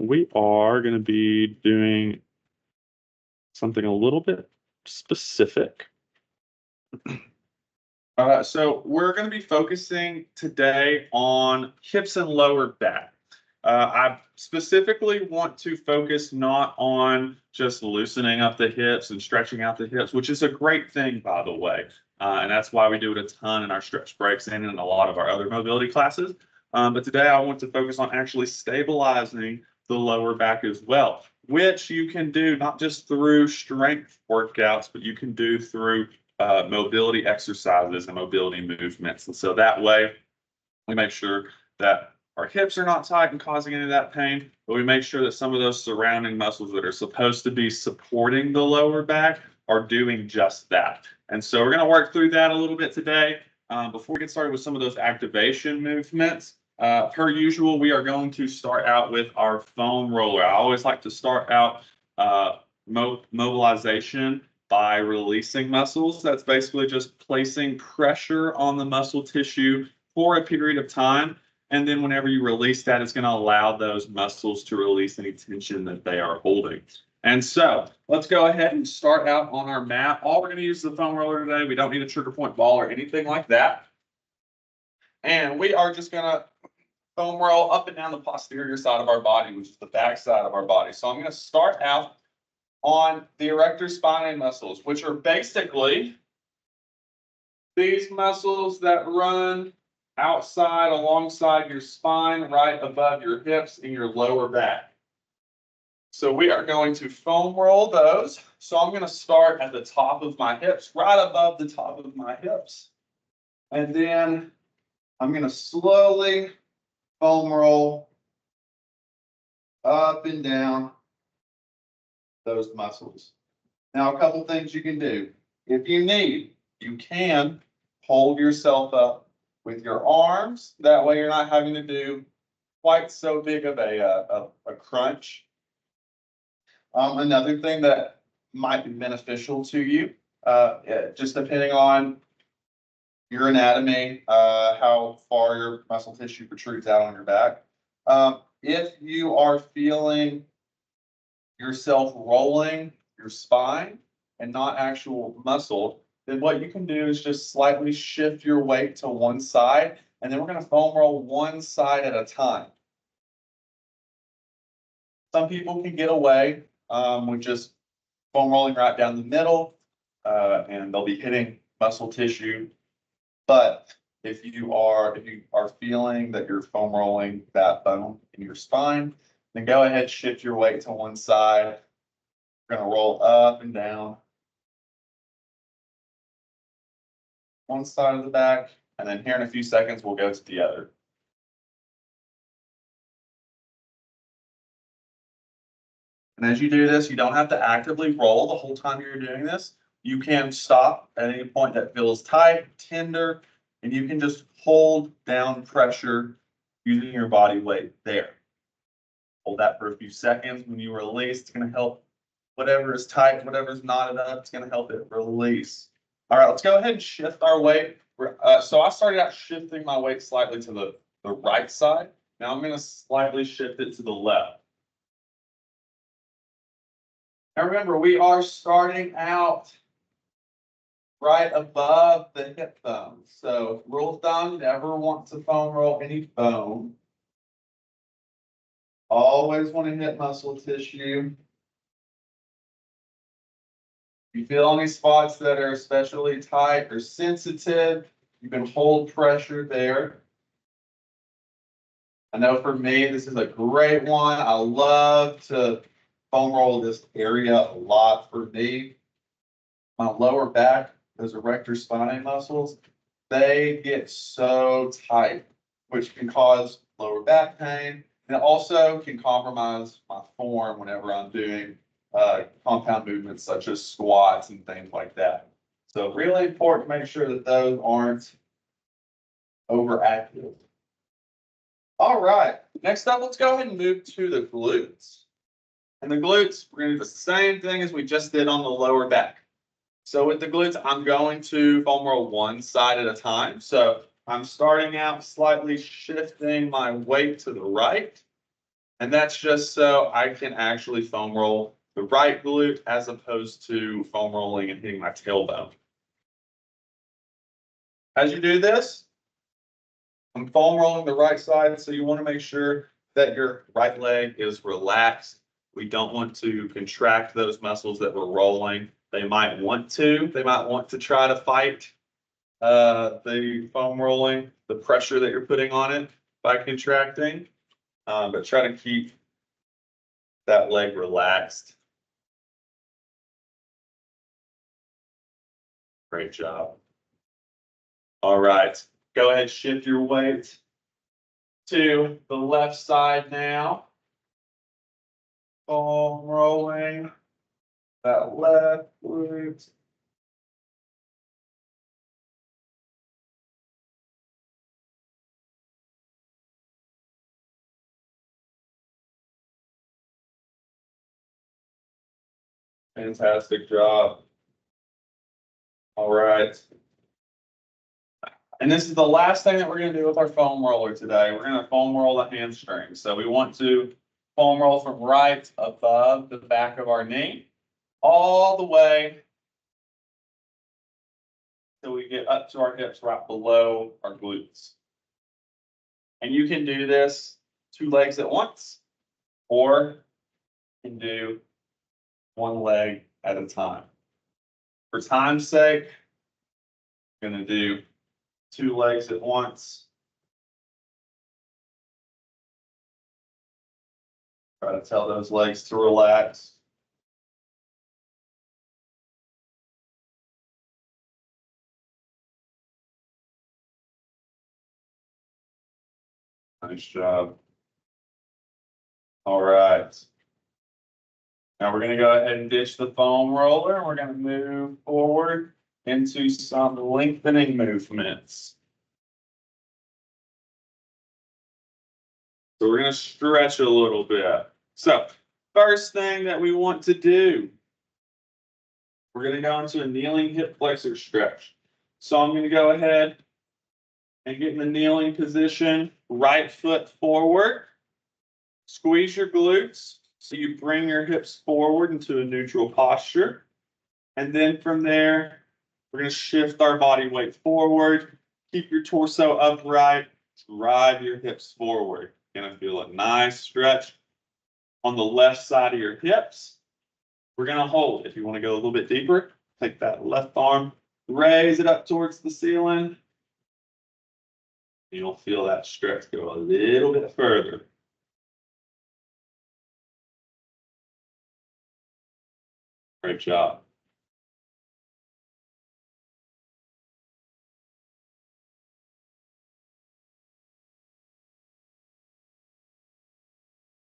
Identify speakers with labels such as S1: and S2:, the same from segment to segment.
S1: we are going to be doing something a little bit specific. So we're going to be focusing today on hips and lower back. I specifically want to focus not on just loosening up the hips and stretching out the hips, which is a great thing, by the way. And that's why we do it a ton in our stretch breaks and in a lot of our other mobility classes. But today I want to focus on actually stabilizing the lower back as well, which you can do not just through strength workouts, but you can do through mobility exercises and mobility movements. And so that way we make sure that our hips are not tight and causing any of that pain, but we make sure that some of those surrounding muscles that are supposed to be supporting the lower back are doing just that. And so we're going to work through that a little bit today. Before we get started with some of those activation movements, per usual, we are going to start out with our foam roller. I always like to start out mobilization by releasing muscles. That's basically just placing pressure on the muscle tissue for a period of time. And then whenever you release that, it's going to allow those muscles to release any tension that they are holding. And so let's go ahead and start out on our mat. All we're going to use is the foam roller today. We don't need a trigger point ball or anything like that. And we are just going to foam roll up and down the posterior side of our body, which is the back side of our body. So I'm going to start out on the erector spinae muscles, which are basically these muscles that run outside alongside your spine, right above your hips and your lower back. So we are going to foam roll those. So I'm going to start at the top of my hips, right above the top of my hips. And then I'm going to slowly foam roll up and down those muscles. Now, a couple things you can do. If you need, you can hold yourself up with your arms. That way you're not having to do quite so big of a crunch. Another thing that might be beneficial to you, just depending on your anatomy, how far your muscle tissue protrudes out on your back. If you are feeling yourself rolling your spine and not actual muscle, then what you can do is just slightly shift your weight to one side, and then we're going to foam roll one side at a time. Some people can get away with just foam rolling right down the middle, and they'll be hitting muscle tissue. But if you are feeling that you're foam rolling that bone in your spine, then go ahead, shift your weight to one side. We're going to roll up and down one side of the back, and then here in a few seconds, we'll go to the other. And as you do this, you don't have to actively roll the whole time you're doing this. You can stop at any point that feels tight, tender, and you can just hold down pressure using your body weight there. Hold that for a few seconds. When you release, it's going to help whatever is tight, whatever is knotted up, it's going to help it release. All right, let's go ahead and shift our weight. So I started out shifting my weight slightly to the right side. Now I'm going to slightly shift it to the left. Now remember, we are starting out right above the hip bone. So rule of thumb, never want to foam roll any bone. Always want to hit muscle tissue. If you feel any spots that are especially tight or sensitive, you can hold pressure there. I know for me, this is a great one. I love to foam roll this area a lot. For me, my lower back, those erector spinae muscles, they get so tight, which can cause lower back pain. And it also can compromise my form whenever I'm doing compound movements such as squats and things like that. So really important to make sure that those aren't overactive. All right, next up, let's go ahead and move to the glutes. And the glutes, we're going to do the same thing as we just did on the lower back. So with the glutes, I'm going to foam roll one side at a time. So I'm starting out slightly shifting my weight to the right. And that's just so I can actually foam roll the right glute as opposed to foam rolling and hitting my tailbone. As you do this, I'm foam rolling the right side, so you want to make sure that your right leg is relaxed. We don't want to contract those muscles that we're rolling. They might want to try to fight the foam rolling, the pressure that you're putting on it by contracting, but try to keep that leg relaxed. Great job. All right, go ahead, shift your weight to the left side now. Foam rolling that left glute. Fantastic job. All right. And this is the last thing that we're going to do with our foam roller today. We're going to foam roll the hamstring. So we want to foam roll from right above the back of our knee all the way till we get up to our hips right below our glutes. And you can do this 2 legs at once, or you can do 1 leg at a time. For time's sake, I'm going to do 2 legs at once. Try to tell those legs to relax. Nice job. All right. Now we're going to go ahead and ditch the foam roller, and we're going to move forward into some lengthening movements. So we're going to stretch a little bit. So first thing that we want to do, we're going to go into a kneeling hip flexor stretch. So I'm going to go ahead and get in the kneeling position, right foot forward. Squeeze your glutes so you bring your hips forward into a neutral posture. And then from there, we're going to shift our body weight forward. Keep your torso upright. Drive your hips forward. You're going to feel a nice stretch on the left side of your hips. We're going to hold. If you want to go a little bit deeper, take that left arm, raise it up towards the ceiling. You'll feel that stretch go a little bit further. Great job.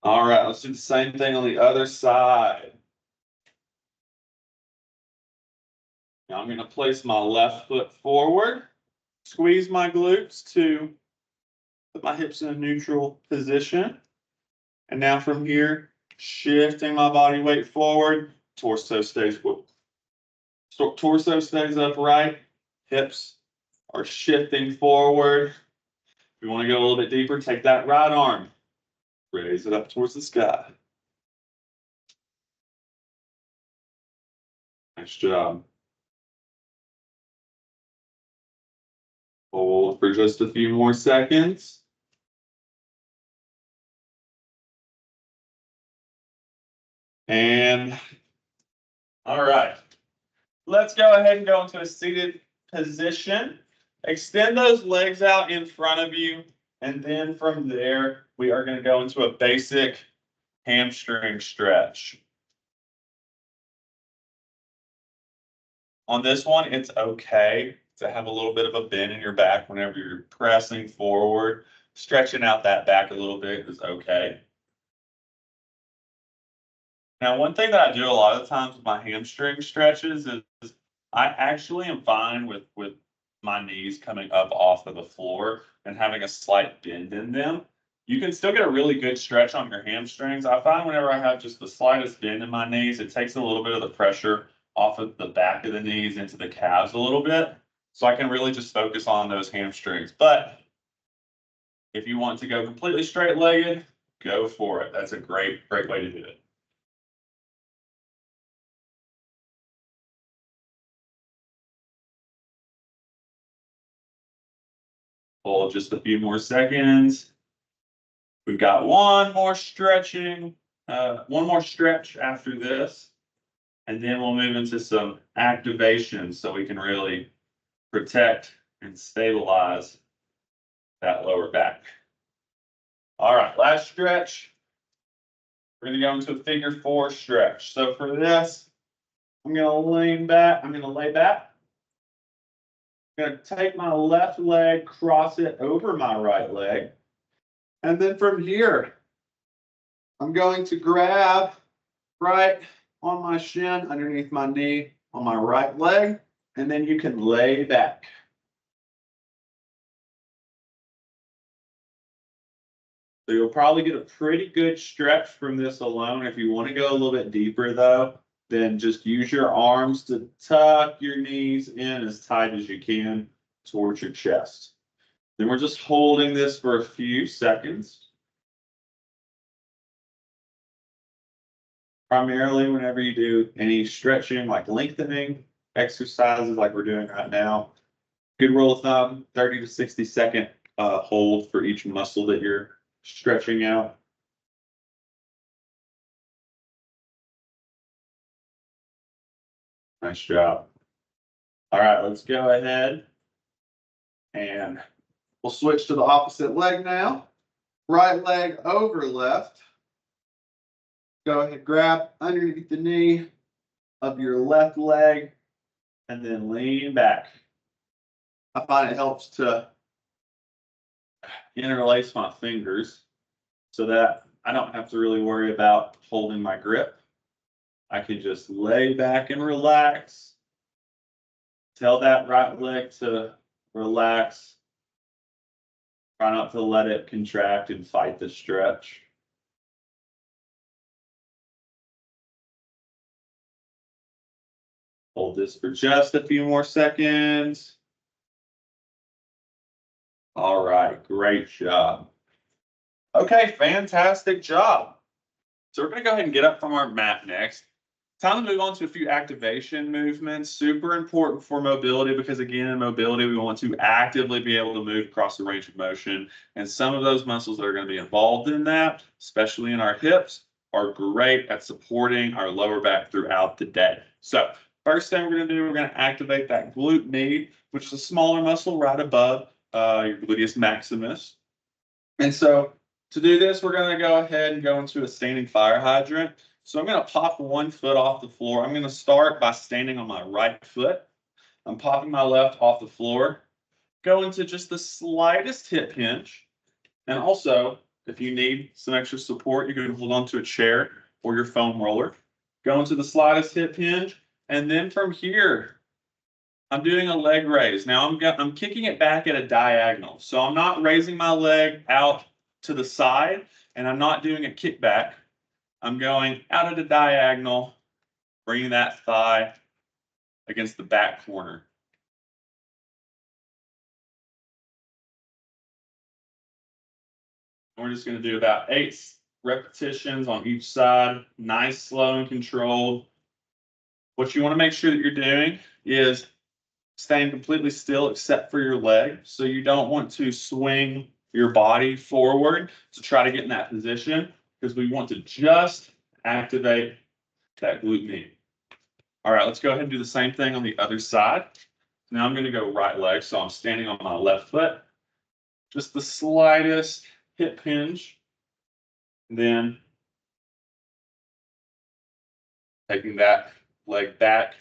S1: All right, let's do the same thing on the other side. Now I'm going to place my left foot forward, squeeze my glutes to put my hips in a neutral position. And now from here, shifting my body weight forward, torso stays upright, hips are shifting forward. If you want to go a little bit deeper, take that right arm, raise it up towards the sky. Nice job. Hold for just a few more seconds. And all right, let's go ahead and go into a seated position. Extend those legs out in front of you. And then from there, we are going to go into a basic hamstring stretch. On this one, it's okay to have a little bit of a bend in your back whenever you're pressing forward. Stretching out that back a little bit is okay. Now, one thing that I do a lot of times with my hamstring stretches is I actually am fine with my knees coming up off of the floor and having a slight bend in them. You can still get a really good stretch on your hamstrings. I find whenever I have just the slightest bend in my knees, it takes a little bit of the pressure off of the back of the knees into the calves a little bit. So I can really just focus on those hamstrings. But if you want to go completely straight-legged, Go for it. That's a great way to do it. Hold just a few more seconds. We've got one more stretch after this, and then we'll move into some activation so we can really protect and stabilize that lower back. All right, last stretch. We're going to go into a figure 4 stretch. So for this, I'm going to lean back. I'm going to lay back. I'm going to take my left leg, cross it over my right leg. And then from here, I'm going to grab right on my shin, underneath my knee, on my right leg, and then you can lay back. So you'll probably get a pretty good stretch from this alone. If you want to go a little bit deeper though, then just use your arms to tuck your knees in as tight as you can towards your chest. Then we're just holding this for a few seconds. Primarily whenever you do any stretching, like lengthening exercises like we're doing right now, good rule of thumb, 30 to 60 second hold for each muscle that you're stretching out. Nice job. All right, let's go ahead and we'll switch to the opposite leg now. Right leg over left. Go ahead, grab underneath the knee of your left leg and then lean back. I find it helps to interlace my fingers so that I don't have to really worry about holding my grip. I can just lay back and relax. Tell that right leg to relax. Try not to let it contract and fight the stretch. Hold this for just a few more seconds. All right, great job. Okay, fantastic job. So we're going to go ahead and get up from our mat next. Time to move on to a few activation movements. Super important for mobility because, again, in mobility, we want to actively be able to move across the range of motion. And some of those muscles that are going to be involved in that, especially in our hips, are great at supporting our lower back throughout the day. So first thing we're going to do, we're going to activate that glute med, which is a smaller muscle right above your gluteus maximus. And so to do this, we're going to go ahead and go into a standing fire hydrant. So I'm going to pop one foot off the floor. I'm going to start by standing on my right foot. I'm popping my left off the floor. Go into just the slightest hip hinge. And also, if you need some extra support, you can hold on to a chair or your foam roller. Go into the slightest hip hinge. And then from here, I'm doing a leg raise. Now I'm kicking it back at a diagonal. So I'm not raising my leg out to the side, and I'm not doing a kickback. I'm going out at a diagonal, bringing that thigh against the back corner. We're just going to do about 8 repetitions on each side. Nice, slow, and controlled. What you want to make sure that you're doing is staying completely still except for your leg. So you don't want to swing your body forward to try to get in that position, because we want to just activate that glute med. All right, let's go ahead and do the same thing on the other side. Now I'm going to go right leg. So I'm standing on my left foot, just the slightest hip hinge. Then taking that leg back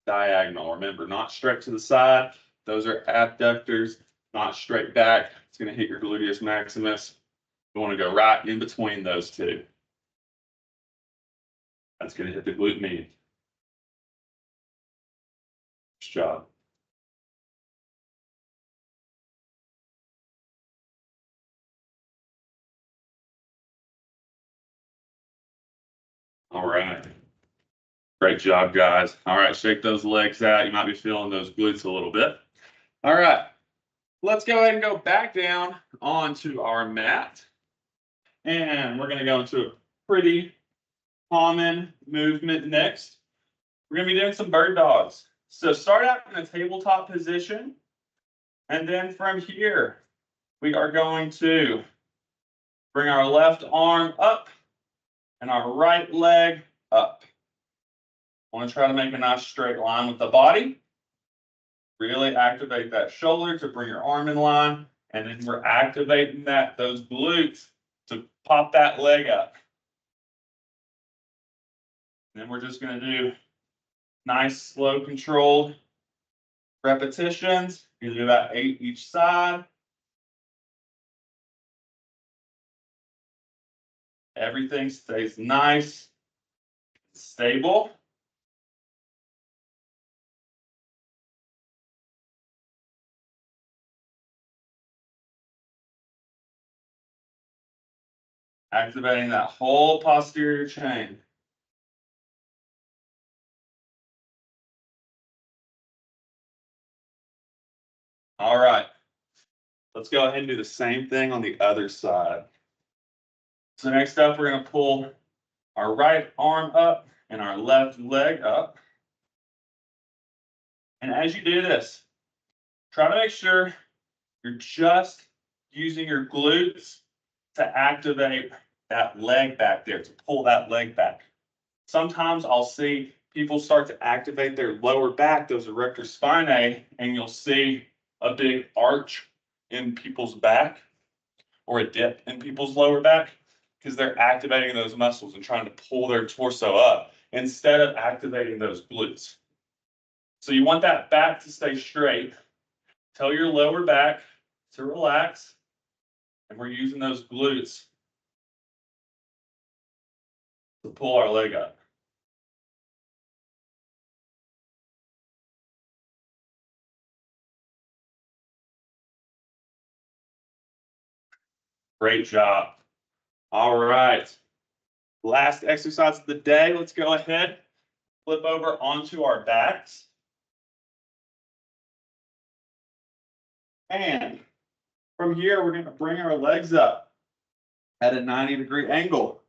S1: diagonal. Remember, not straight to the side. Those are abductors, not straight back. It's going to hit your gluteus maximus. You want to go right in between those two. That's going to hit the glute med. Nice job. All right. Great job, guys. All right, shake those legs out. You might be feeling those glutes a little bit. All right. Let's go ahead and go back down onto our mat. And we're going to go into a pretty common movement next. We're going to be doing some bird dogs. So start out in a tabletop position. And then from here, we are going to bring our left arm up and our right leg up. I want to try to make a nice straight line with the body. Really activate that shoulder to bring your arm in line. And then we're activating those glutes to pop that leg up. And then we're just going to do nice, slow, controlled repetitions. You do about 8 each side. Everything stays nice, stable. Activating that whole posterior chain. All right. Let's go ahead and do the same thing on the other side. So next up, we're going to pull our right arm up and our left leg up. And as you do this, try to make sure you're just using your glutes to activate that leg back there, to pull that leg back. Sometimes I'll see people start to activate their lower back, those erector spinae, and you'll see a big arch in people's back or a dip in people's lower back because they're activating those muscles and trying to pull their torso up instead of activating those glutes. So you want that back to stay straight. Tell your lower back to relax, and we're using those glutes to pull our leg up. Great job. All right. Last exercise of the day. Let's go ahead, flip over onto our backs. And from here, we're going to bring our legs up at a 90-degree angle.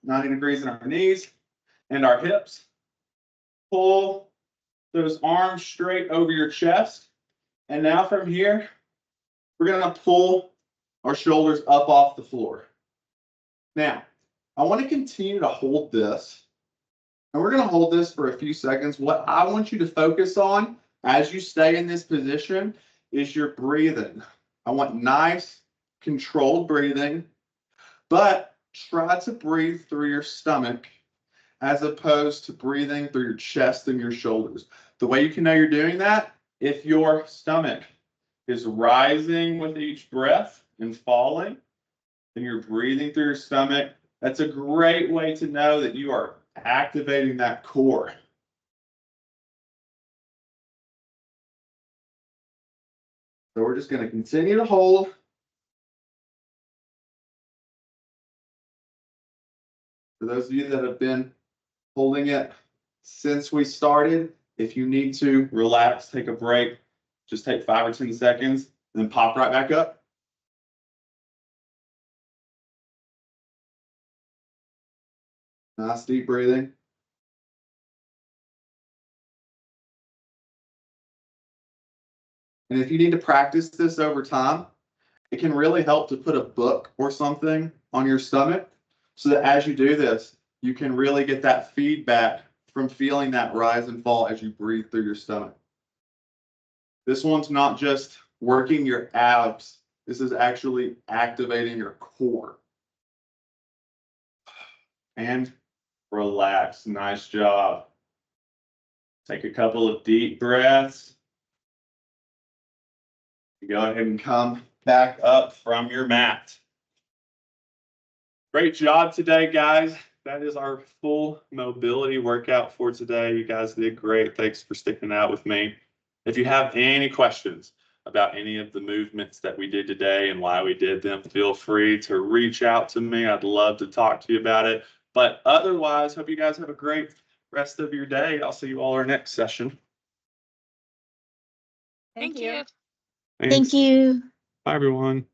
S1: 90 degrees in our knees and our hips. Pull those arms straight over your chest. And now from here, we're going to pull our shoulders up off the floor. Now, I want to continue to hold this. And we're going to hold this for a few seconds. What I want you to focus on as you stay in this position is your breathing. I want nice, controlled breathing, but try to breathe through your stomach as opposed to breathing through your chest and your shoulders. The way you can know you're doing that, if your stomach is rising with each breath and falling, and you're breathing through your stomach, that's a great way to know that you are activating that core. So we're just going to continue to hold. For those of you that have been holding it since we started, if you need to relax, take a break, just take 5 or 10 seconds, and then pop right back up. Nice deep breathing. And if you need to practice this over time, it can really help to put a book or something on your stomach so that as you do this, you can really get that feedback from feeling that rise and fall as you breathe through your stomach. This one's not just working your abs. This is actually activating your core. And relax. Nice job. Take a couple of deep breaths. Go ahead and come back up from your mat. Great job today, guys. That is our full mobility workout for today. You guys did great. Thanks for sticking out with me. If you have any questions about any of the movements that we did today and why we did them, feel free to reach out to me. I'd love to talk to you about it. But otherwise, hope you guys have a great rest of your day. I'll see you all in our next session.
S2: Thank you.
S1: Thanks.
S3: Thank you.
S1: Bye, everyone.